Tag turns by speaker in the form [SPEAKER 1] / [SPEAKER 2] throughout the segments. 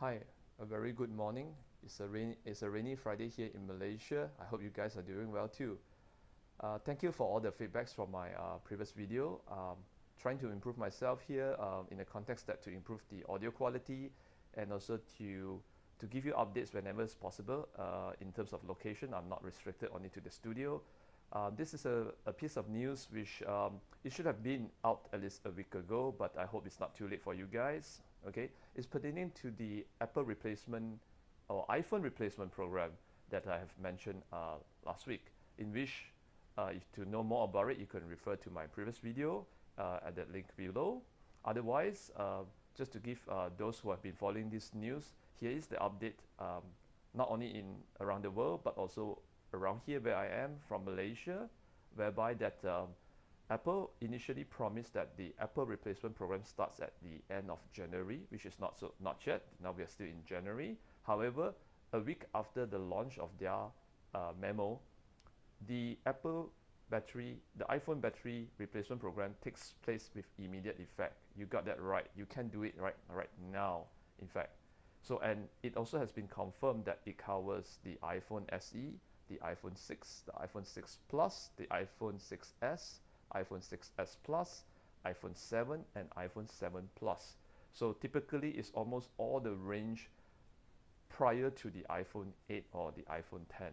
[SPEAKER 1] Hi, a very good morning. It's a rainy Friday here in Malaysia. I hope you guys are doing well too. Thank you for all the feedbacks from my previous video. Trying to improve myself here in the context that to improve the audio quality and also to give you updates whenever it's possible. In terms of location, I'm not restricted only to the studio. This is a piece of news which it should have been out at least a week ago, but I hope it's not too late for you guys. Okay, it's pertaining to the Apple replacement or iPhone replacement program that I have mentioned last week, in which if to know more about it, you can refer to my previous video at that link below. Otherwise, just to give those who have been following this news, here is the update, not only in around the world, but also around here where I am from Malaysia, whereby that Apple initially promised that the Apple replacement program starts at the end of January, which is not yet. Now we are still in January. However, a week after the launch of their memo, the iPhone battery replacement program takes place with immediate effect. You got that right. You can do it right now, in fact. So, and it also has been confirmed that it covers the iPhone SE, the iPhone 6, the iPhone 6 Plus, the iPhone 6s, iPhone 6s Plus, iPhone 7, and iPhone 7 Plus. So typically it's almost all the range prior to the iPhone 8 or the iPhone 10.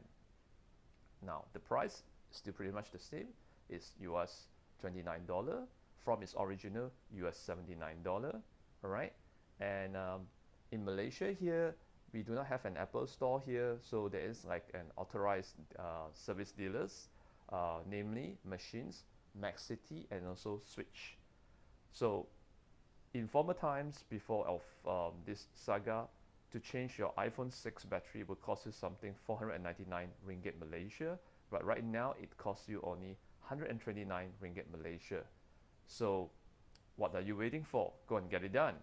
[SPEAKER 1] Now the price is still pretty much the same. It's US $29 from its original US $79. All right, and in Malaysia here, we do not have an Apple store here, so there is like an authorized service dealers, namely Machines, MaxCity, and also Switch. So in former times before of this saga, to change your iPhone 6 battery would cost you something 499 ringgit Malaysia, but right now it costs you only 129 ringgit Malaysia. So what are you waiting for? Go and get it done.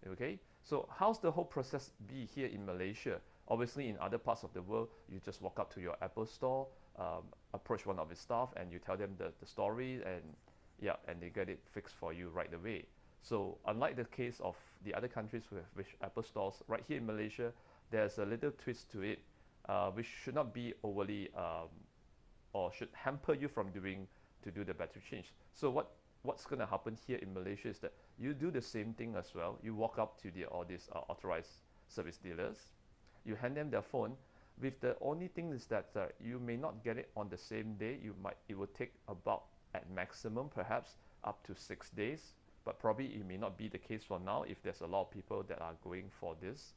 [SPEAKER 1] Okay, so how's the whole process be here in Malaysia? Obviously in other parts of the world, you just walk up to your Apple store, approach one of its staff, and you tell them the story, and yeah, and they get it fixed for you right away. So unlike the case of the other countries with Apple stores, right here in Malaysia, there's a little twist to it, which should not be overly or should hamper you from to do the battery change. So what's going to happen here in Malaysia is that you do the same thing as well. You walk up to all these authorized service dealers, you hand them their phone. With the only thing is that you may not get it on the same day. It will take about at maximum perhaps up to 6 days, but probably it may not be the case for now if there's a lot of people that are going for this.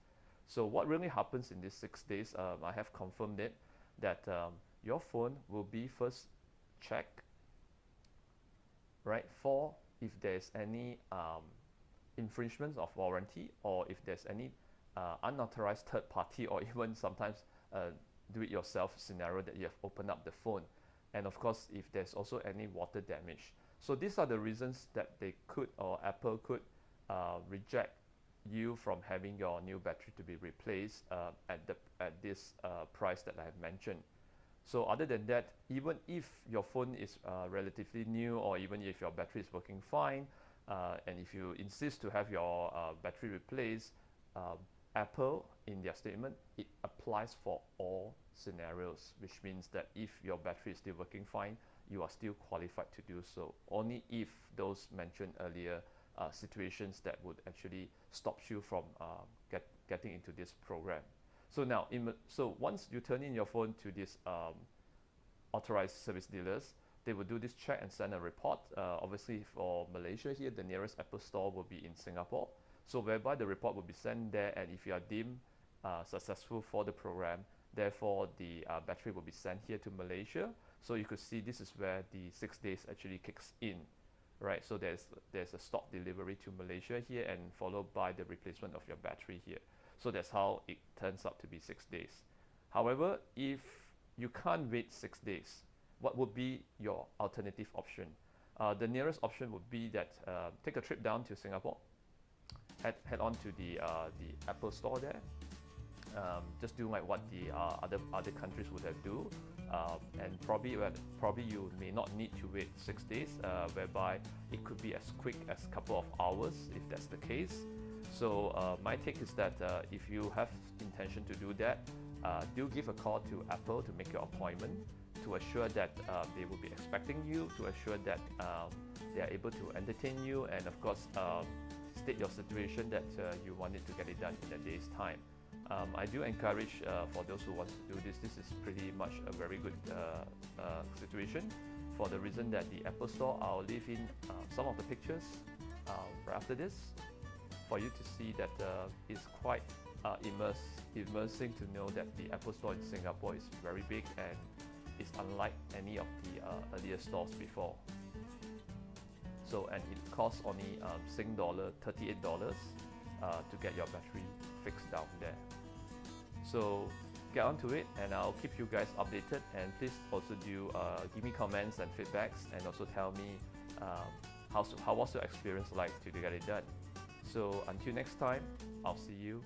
[SPEAKER 1] So what really happens in these 6 days? I have confirmed it that your phone will be first checked, right, for if there's any infringements of warranty, or if there's any unauthorized third party, or even sometimes do-it-yourself scenario that you have opened up the phone, and of course if there's also any water damage. So these are the reasons that they could, or Apple could, reject you from having your new battery to be replaced at this price that I have mentioned. So other than that, even if your phone is relatively new, or even if your battery is working fine, and if you insist to have your battery replaced, Apple, in their statement, it applies for all scenarios, which means that if your battery is still working fine, you are still qualified to do so. Only if those mentioned earlier situations that would actually stop you from getting into this program. So now, so once you turn in your phone to these authorized service dealers, they will do this check and send a report. Obviously for Malaysia here, the nearest Apple store will be in Singapore. So whereby the report will be sent there, and if you are deemed successful for the program, therefore the battery will be sent here to Malaysia. So you could see this is where the 6 days actually kicks in, right? So there's a stock delivery to Malaysia here, and followed by the replacement of your battery here. So that's how it turns out to be 6 days. However, if you can't wait 6 days, what would be your alternative option? The nearest option would be that take a trip down to Singapore, head on to the Apple store there. Just do like what the other countries would have do, and probably you may not need to wait 6 days, whereby it could be as quick as a couple of hours if that's the case. So my take is that if you have intention to do that, do give a call to Apple to make your appointment, to assure that they will be expecting you, to assure that they are able to entertain you, and of course state your situation that you wanted to get it done in a day's time. I do encourage for those who want to do this, this is pretty much a very good situation, for the reason that the Apple Store, I'll leave in some of the pictures right after this, for you to see that it's quite immersing to know that the Apple Store in Singapore is very big and it's unlike any of the earlier stores before. So, and it costs only Sing dollar $38 to get your battery fixed down there. So get onto it, and I'll keep you guys updated, and please also do give me comments and feedbacks, and also tell me how was your experience like to get it done. So until next time, I'll see you